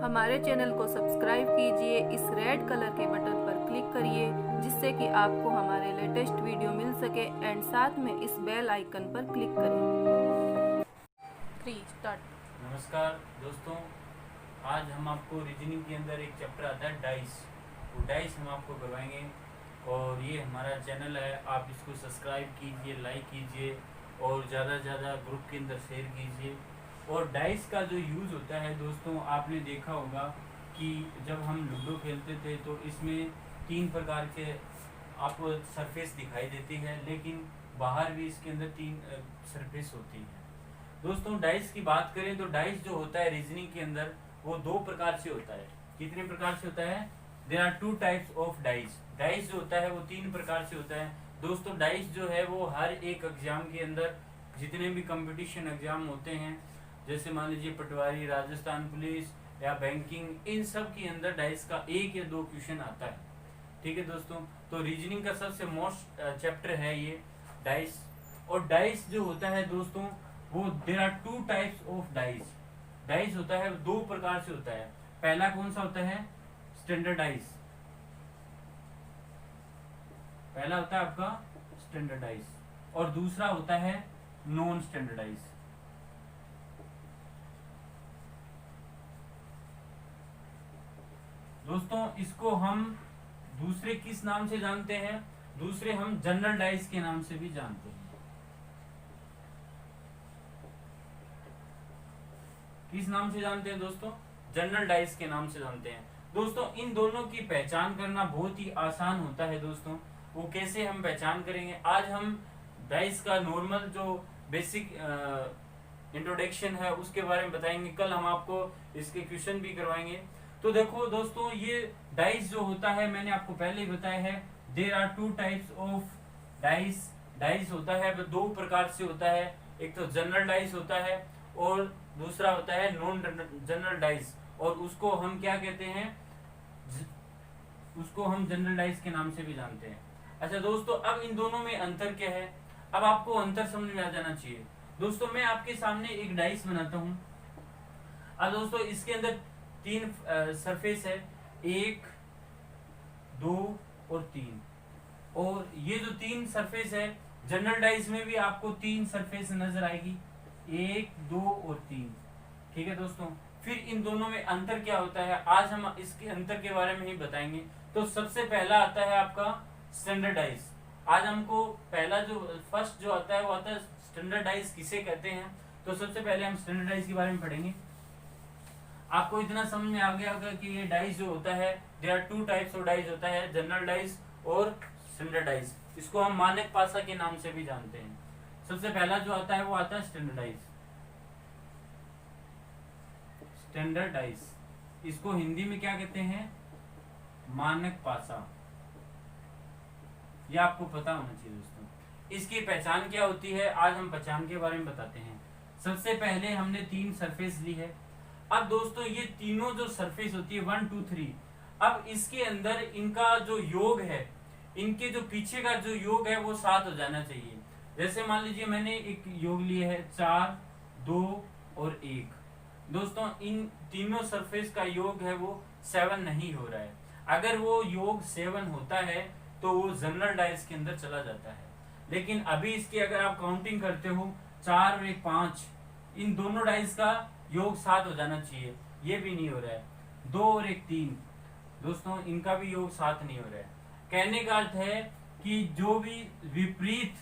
हमारे चैनल को सब्सक्राइब कीजिए, इस रेड कलर के बटन पर क्लिक करिए जिससे कि आपको हमारे लेटेस्ट वीडियो मिल सके एंड साथ में इस बेल आइकन पर क्लिक करें। 3 स्टार्ट। नमस्कार दोस्तों, आज हम आपको रीजनिंग के अंदर एक चैप्टर आता है डाइस। वो डाइस हम आपको करवाएंगे और ये हमारा चैनल है, आप इसको सब्सक्राइब कीजिए, लाइक कीजिए और ज़्यादा से ज़्यादा ग्रुप के अंदर शेयर कीजिए। और डाइस का जो यूज़ होता है दोस्तों, आपने देखा होगा कि जब हम लूडो खेलते थे तो इसमें 3 प्रकार के आपको सरफेस दिखाई देती है, लेकिन बाहर भी इसके अंदर 3 सरफेस होती है। दोस्तों डाइस की बात करें तो डाइस जो होता है रीजनिंग के अंदर वो 2 प्रकार से होता है। कितने प्रकार से होता है? There are 2 types of dice. Dice जो होता है वो 3 प्रकार से होता है। दोस्तों डाइस जो है वो हर एक एग्जाम के अंदर, जितने भी कंपटीशन एग्जाम होते हैं, जैसे मान लीजिए पटवारी, राजस्थान पुलिस या बैंकिंग, इन सब के अंदर डाइस का 1 या 2 क्वेश्चन आता है। ठीक है दोस्तों, तो रीजनिंग का सबसे मोस्ट चैप्टर है ये डाइस। और डाइस जो होता है दोस्तों वो there are 2 types of dice. Dice होता है 2 प्रकार से होता है। पहला कौन सा होता है? स्टैंडर्डाइज। पहला होता है आपका स्टैंडर्डाइज और दूसरा होता है नॉन स्टैंडर्डाइज। दोस्तों इसको हम दूसरे किस नाम से जानते हैं? दूसरे हम जनरल डाइस के नाम से भी जानते हैं। किस नाम से जानते हैं दोस्तों? जनरल डाइस के नाम से जानते हैं। दोस्तों इन दोनों की पहचान करना बहुत ही आसान होता है। दोस्तों वो कैसे हम पहचान करेंगे? आज हम डाइस का नॉर्मल जो बेसिक इंट्रोडक्शन है उसके बारे में बताएंगे। कल हम आपको इसके क्वेश्चन भी करवाएंगे। तो देखो दोस्तों, ये डाइस जो होता है मैंने आपको पहले ही बताया है, there are 2 types of dice. Dice होता है 2 प्रकार से होता है। एक तो जनरल डाइस होता है और दूसरा होता है नॉन जनरल डाइस, और उसको हम क्या कहते हैं? उसको हम जनरल डाइस के नाम से भी जानते हैं। अच्छा दोस्तों, अब इन दोनों में अंतर क्या है? अब आपको अंतर समझ में आ जाना चाहिए। दोस्तों मैं आपके सामने एक डाइस बनाता हूं। अब दोस्तों इसके अंदर 3 सरफेस है, 1, 2 और 3। और ये जो 3 सरफेस है, जनरल डाइस में भी आपको 3 सरफेस नजर आएगी, 1, 2 और 3। ठीक है दोस्तों, फिर इन दोनों में अंतर क्या होता है आज हम इसके अंतर के बारे में ही बताएंगे। तो सबसे पहला आता है आपका स्टैंडर्डाइज। आज हमको पहला जो फर्स्ट जो आता है वो आता है स्टैंडर्डाइज। किसे कहते हैं? तो सबसे पहले हम स्टैंडर्डाइज के बारे में पढ़ेंगे। आपको इतना समझ में आ गया होगा कि ये डाइस जो होता है, there are 2 types of dice होता है, जनरल डाइस और स्टैंडर्डाइज। इसको हम मानक पासा के नाम से भी जानते हैं। सबसे पहला जो आता है वो आता है स्टैंडर्डाइज। स्टैंडर्डाइज, इसको हिंदी में क्या कहते हैं? मानक पासा। ये आपको पता होना चाहिए दोस्तों। इसकी पहचान क्या होती है आज हम पहचान के बारे में बताते हैं। सबसे पहले हमने 3 सरफेस ली है। अब दोस्तों ये तीनों जो सरफेस होती है 1, 2, 3, अब इसके अंदर इनका जो योग है, इनके जो पीछे का जो योग है वो 7 हो जाना चाहिए। जैसे मान लीजिए मैंने एक योग लिए है 4, 2 और 1। दोस्तों इन तीनों सरफेस का योग है वो 7 नहीं हो रहा है। अगर वो योग 7 होता है तो वो जनरल डाइस के अंदर चला जाता है। लेकिन अभी इसकी अगर आप काउंटिंग करते हो 4 और 1 5, इन दोनों डाइस का योग 7 हो जाना चाहिए, ये भी नहीं हो रहा है। 2 और 1 3, दोस्तों इनका भी योग 7 नहीं हो रहा है। कहने का अर्थ है कि जो भी विपरीत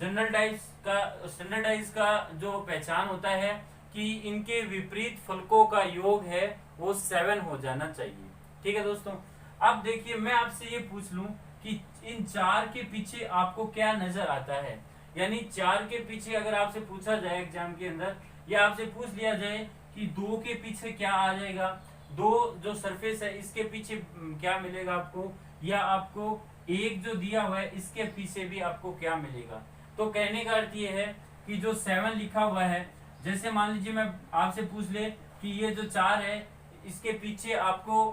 जनरल डाइस का स्टैंडर्ड डाइस का जो पहचान होता है कि इनके विपरीत फलकों का योग है वो 7 हो जाना चाहिए। ठीक है दोस्तों, अब देखिए मैं आपसे ये पूछ लूं कि इन 4 के पीछे आपको क्या नजर आता है? यानी 4 के पीछे अगर आपसे पूछा जाए एग्जाम के अंदर, या आपसे पूछ लिया जाए कि 2 के पीछे क्या आ जाएगा, 2 जो सरफेस है इसके पीछे क्या मिलेगा आपको, या आपको 1 जो दिया हुआ है इसके पीछे भी आपको क्या मिलेगा? तो कहने का अर्थ ये है कि जो 7 लिखा हुआ है, जैसे मान लीजिए मैं आपसे पूछ ले कि ये जो 4 है इसके पीछे आपको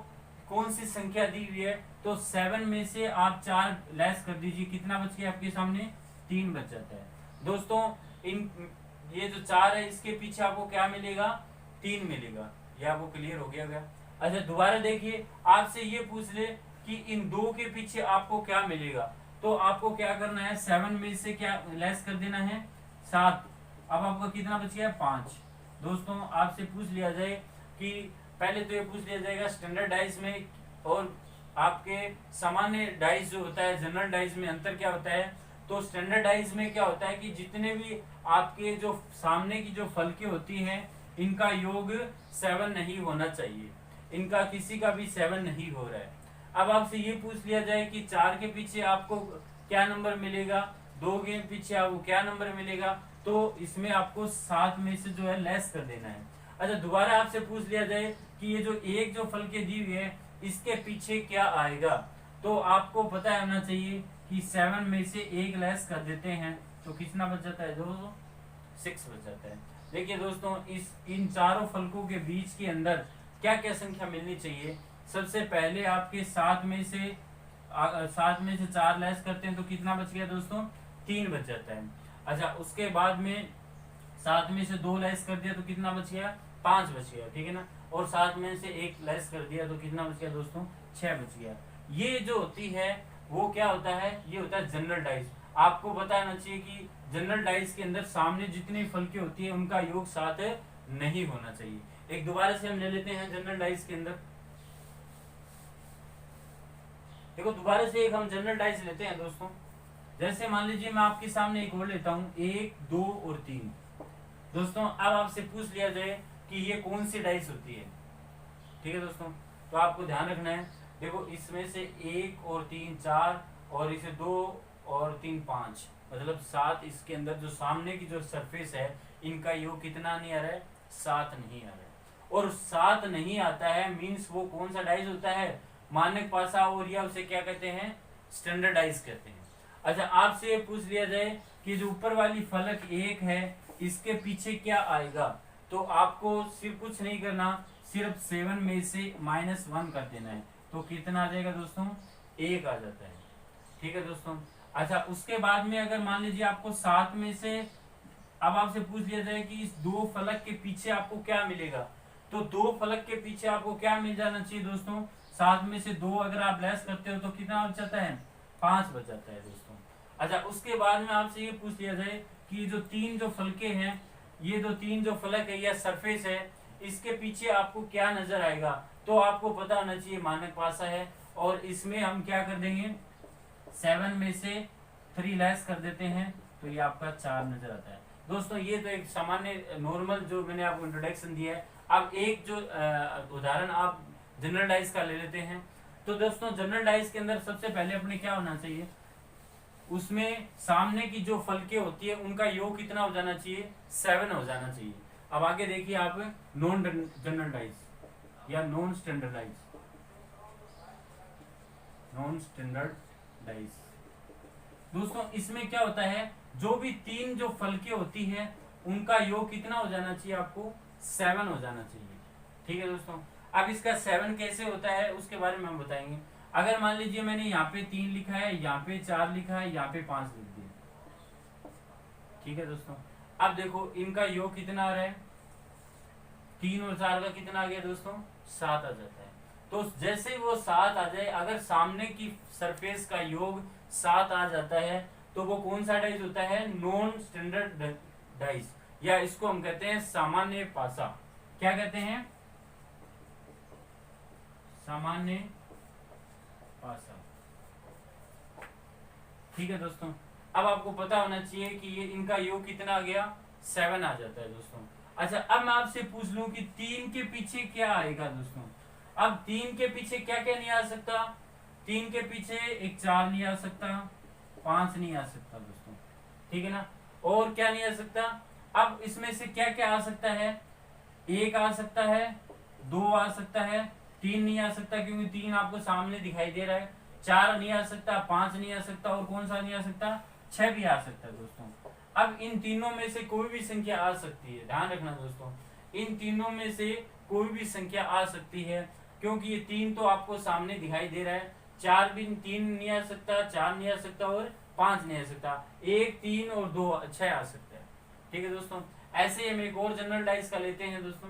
कौन सी संख्या दी हुई है, तो 7 में से आप 4 लेस कर दीजिए, कितना बच गया आपके सामने? 3 बच जाता है। दोस्तों इन ये जो 4 है इसके पीछे आपको क्या मिलेगा? 3 मिलेगा। ये आपको क्लियर हो गया। अच्छा दोबारा देखिए, आपसे ये पूछ ले कि इन 2 के पीछे आपको क्या मिलेगा, तो आपको क्या करना है, 7 में से क्या लेस कर देना है, 7। अब आपका कितना बच गया, 5। दोस्तों आपसे पूछ लिया जाए कि पहले तो ये पूछ लिया जाएगा स्टैंडर्ड डाइस में और आपके सामान्य डाइस जो होता है, जनरल डाइस में अंतर क्या होता है। तो स्टैंडर्ड डाइस में क्या होता है कि जितने भी आपके जो सामने की जो फलके होती हैं, इनका योग 7 नहीं होना चाहिए, इनका किसी का भी 7 नहीं हो रहा है। अब आपसे ये पूछ लिया जाए कि 4 के पीछे आपको क्या नंबर मिलेगा, 2 के पीछे आपको क्या नंबर मिलेगा, तो इसमें आपको 7 में से जो है लेस कर देना है। अच्छा दोबारा आपसे पूछ लिया जाए कि ये जो एक जो फलके दी हुई है इसके पीछे क्या आएगा, तो आपको पता होना चाहिए कि 7 में से 1 लेस कर देते हैं तो कितना बच जाता है दोस्तों, 6 बच जाता है। देखिए दोस्तों इन चारों फलकों के बीच के अंदर क्या क्या संख्या मिलनी चाहिए। सबसे पहले आपके 7 में से 4 लेस करते हैं तो कितना बच गया दोस्तों, 3 बच जाता है। अच्छा उसके बाद में 7 में से 2 लेस कर दिया तो कितना बच गया, 5 बच गया, ठीक है ना। और 7 में से 1 लेस कर दिया तो कितना बच गया दोस्तों, 6 बच गया। ये जो होती है वो क्या होता है, ये होता है जनरल डाइस। आपको बताना चाहिए कि जनरल डाइस के अंदर सामने जितनी फलके होती है उनका योग 7 नहीं होना चाहिए। एक दोबारा से हम ले लेते हैं जनरल डाइस के अंदर, देखो दोबारा से एक हम जनरल डाइस लेते हैं दोस्तों। जैसे मान लीजिए मैं आपके सामने एक और लेता हूं, 1, 2 और 3। दोस्तों अब आपसे पूछ लिया जाए कि ये कौन सी डाइस होती है, ठीक है दोस्तों, तो आपको ध्यान रखना है। देखो इसमें से 1 और 3 4 और इसे 2 और 3 5, मतलब 7। इसके अंदर जो सामने की जो सरफेस है इनका योग कितना नहीं आ रहा है, 7 नहीं आ रहा है। और 7 नहीं आता है मीन्स वो कौन सा डाइस होता है, मानक पासा, और या उसे क्या कहते हैं, स्टैंडर्डाइज कहते हैं। अच्छा आपसे पूछ लिया जाए कि जो ऊपर वाली फलक 1 है इसके पीछे क्या आएगा, तो आपको सिर्फ कुछ नहीं करना, सिर्फ 7 में से -1 कर देना है तो कितना आ जाएगा दोस्तों, 1 आ जाता है, ठीक है दोस्तों। अच्छा उसके बाद में अगर मान लीजिए आपको 7 में से, अब आपसे पूछ लिया जाए कि इस 2 फलक के पीछे आपको क्या मिलेगा, तो 2 फलक के पीछे आपको क्या मिल जाना चाहिए दोस्तों, 7 में से 2 अगर आप लेस करते हो तो कितना बच जाता है, 5 बच जाता है दोस्तों। अच्छा उसके बाद में आपसे ये पूछ लिया जाए कि जो 3 जो फलके हैं, ये जो 3 जो फलक है या सरफेस है, इसके पीछे आपको क्या नजर आएगा, तो आपको पता होना चाहिए मानक पासा है। और इसमें हम क्या कर देंगे, 7 में से 3 लेस कर देते हैं तो ये आपका 4 नजर आता है। दोस्तों ये तो एक सामान्य नॉर्मल जो मैंने आपको इंट्रोडक्शन दिया है। अब एक जो उदाहरण आप जनरल डाइस का ले लेते हैं। तो दोस्तों जनरल डाइस के अंदर सबसे पहले अपने क्या होना चाहिए, उसमें सामने की जो फलके होती है उनका योग कितना हो जाना चाहिए, 7 हो जाना चाहिए। अब आगे देखिए आप नॉन जनरल डाइस या non standardise, non standard dice. दोस्तों इसमें क्या होता है, जो भी 3 जो फलके होती है उनका योग कितना हो जाना चाहिए, आपको 7 हो जाना चाहिए, ठीक है दोस्तों। अब इसका 7 कैसे होता है उसके बारे में हम बताएंगे। अगर मान लीजिए मैंने यहाँ पे 3 लिखा है, यहाँ पे 4 लिखा है, यहाँ पे 5 लिख दिया, ठीक है दोस्तों। अब देखो इनका योग कितना आ रहा है, 3 और 4 का कितना आ गया दोस्तों, 7 आ जाता है। तो जैसे वो 7 आ जाए, अगर सामने की सरफेस का योग 7 आ जाता है तो वो कौन सा डाइस होता है, नॉन स्टैंडर्ड डाइस, या इसको हम कहते हैं सामान्य पासा। क्या कहते हैं, सामान्य पासा, ठीक है दोस्तों। अब आपको पता होना चाहिए कि ये इनका योग कितना आ गया, 7 आ जाता है दोस्तों। अच्छा अब मैं आपसे पूछ लूं कि 3 के पीछे क्या आएगा दोस्तों। अब 3 के पीछे क्या क्या नहीं आ सकता, 3 के पीछे एक 4 नहीं आ सकता, 5 नहीं आ सकता दोस्तों, ठीक है ना। और क्या नहीं आ सकता, अब इसमें से क्या क्या आ सकता है, 1 आ सकता है, 2 आ सकता है, 3 नहीं आ सकता क्योंकि 3 आपको सामने दिखाई दे रहा है, 4 नहीं आ सकता, 5 नहीं आ सकता, और कौन सा नहीं आ सकता, 6 भी आ सकता है दोस्तों। अब इन तीनों में से कोई भी संख्या आ सकती है, ध्यान रखना दोस्तों, इन तीनों में से कोई भी संख्या आ सकती है, क्योंकि ये 3 तो आपको सामने दिखाई दे रहा है, 4 भी 3 नहीं आ सकता, 4 नहीं आ सकता और 5 नहीं आ सकता, 1 3 और 2 6 आ सकता है, ठीक है दोस्तों। ऐसे हम एक और जनरल डाइस का लेते हैं दोस्तों।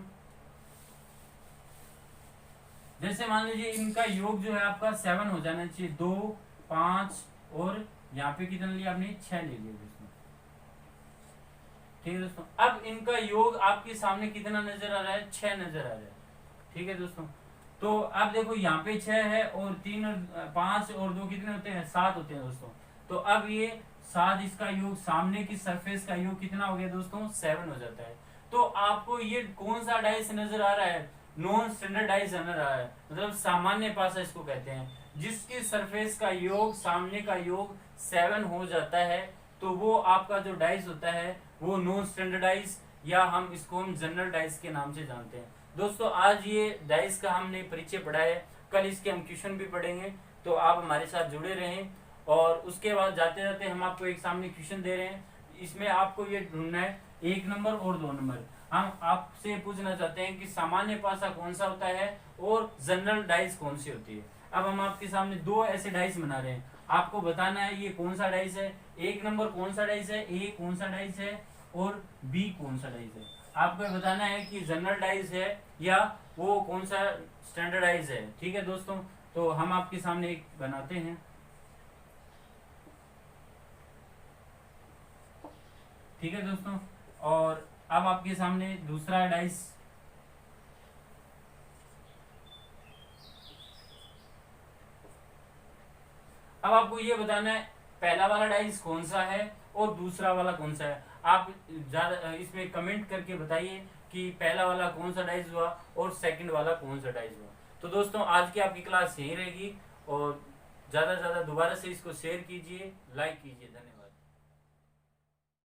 जैसे मान लीजिए इनका योग जो है आपका 7 हो जाना चाहिए, 2 5 और यहाँ पे कितना लिया आपने, 6 ले लिया दोस्तों। ठीक है दोस्तों, अब इनका योग आपके सामने कितना नजर आ रहा है, 6 नजर आ रहा है। ठीक है दोस्तों, तो अब देखो यहाँ पे 6 है और 3 और 5 और 2 कितने होते हैं, 7 होते हैं दोस्तों। तो अब ये 7 इसका योग, सामने की सरफेस का योग कितना हो गया दोस्तों, 7 हो जाता है। तो आपको ये कौन सा डाइस नजर आ रहा है, नॉन स्टैंडर्डाइज नजर आ रहा है, मतलब सामान्य पासा इसको कहते हैं, जिसकी सरफेस का योग, सामने का योग 7 हो जाता है, तो वो आपका जो डाइस होता है वो नॉन स्टैंडर्डाइज, या हम इसको जनरल डाइस के नाम से जानते हैं। दोस्तों आज ये डाइस का हमने परिचय पढ़ा है, कल इसके हम क्वेश्चन भी पढ़ेंगे, तो आप हमारे साथ जुड़े रहें। और उसके बाद जाते जाते हम आपको एक सामने क्वेश्चन दे रहे हैं, इसमें आपको ये ढूंढना है 1 नंबर और 2 नंबर। हम आपसे पूछना चाहते हैं कि सामान्य पासा कौन सा होता है और जनरल डाइस कौन सी होती है। अब हम आपके सामने 2 ऐसे डाइस बना रहे हैं, आपको बताना है ये कौन सा डाइस है, 1 नंबर कौन सा डाइस है, ए कौन सा डाइस है और बी कौन सा डाइस है। आपको बताना है कि जनरल डाइस है या वो कौन सा स्टैंडर्डाइज है। ठीक है दोस्तों, तो हम आपके सामने एक बनाते हैं। ठीक है दोस्तों, और अब आपके सामने दूसरा डाइस, अब आपको ये बताना है पहला वाला डाइस कौन सा है और दूसरा वाला कौन सा है। आप ज्यादा इसमें कमेंट करके बताइए कि पहला वाला कौन सा डाइस हुआ और सेकंड वाला कौन सा डाइस हुआ। तो दोस्तों आज की आपकी क्लास यही रहेगी, और ज्यादा से ज्यादा दोबारा से इसको शेयर कीजिए, लाइक कीजिए। धन्यवाद।